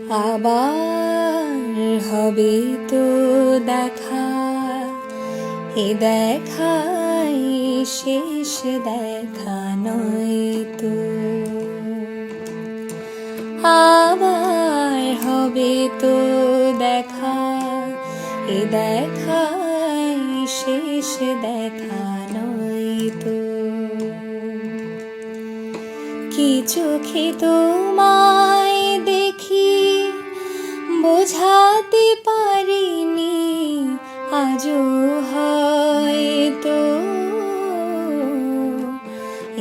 আবার হবে তো দেখা, এ দেখাই শেষ দেখা নয় তো। আবার হবে তো দেখা, এ দেখাই শেষ দেখা নয় তো। কি চোখে তোমায় দেখি বোঝাতে পারিনি আজও হয়তো,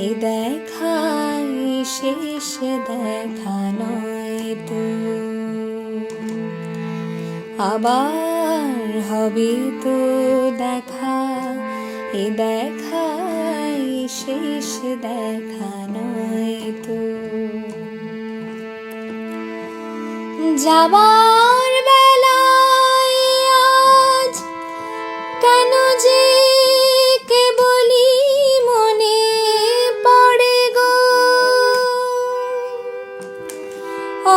এ দেখাই শেষ দেখা নয় তো। আবার হবে তো দেখা, এ দেখাই শেষ দেখা নয় তো। যাবার বেলায় আজ কেন যে কেবলই মনে পড়ে গো,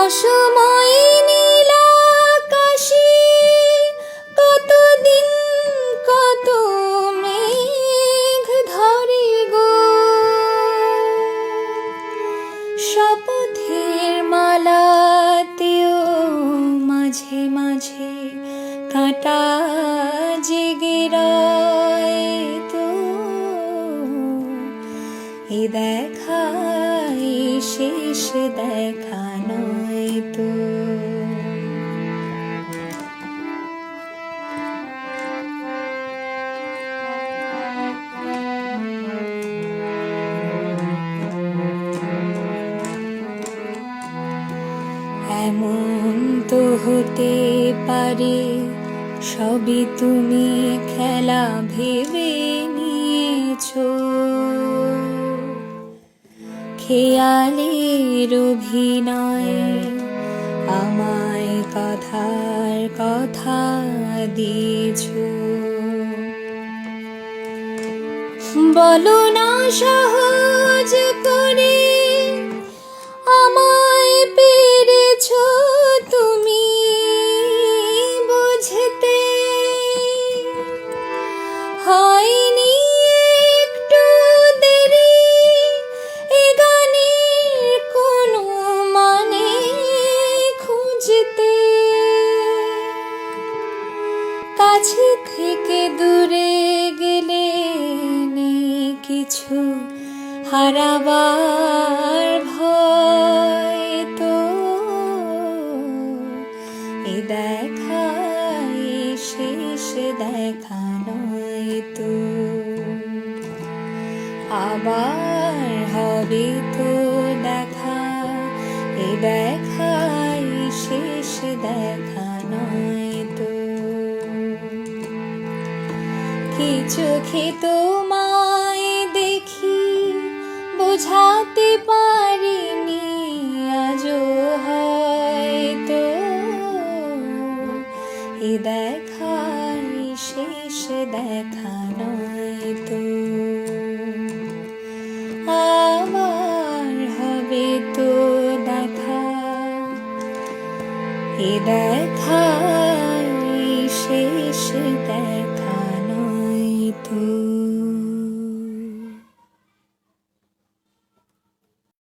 অসময় নীল আকাশে কতদিন কত মেঘ ধরে গো। শপথের মালাতেও মাঝে মাঝে কাঁটা জেগে রয় তো, এ দেখাই শেষ দেখা নয় তো। এমন তো হতে পারে সবই তুমি খেলা ভেবে নিয়েছো, খেয়ালের অভিনয় আমায় কথার কথা দিয়েছো। বলো না সহজ করে আমায় পেরেছো তুমি বুঝতে, হয়নি একটু দেরি এ গানের কোনো মানে খুঁজতে। কাছে থেকে দূরে গেলে নেই কিছু হারাবার ভয় তো, এ দেখাই শেষ দেখা নয় তো। আবার হবে তো দেখা, এ দেখাই শেষ দেখা নয় তো। কি চোখে তোমায় দেখি বোঝাতে পারিনি আজও হয়তো, এ দেখাই শেষ দেখা নয় তো। আবার হবে তো দেখা, এ দেখাই শেষ দেখা নয় তো।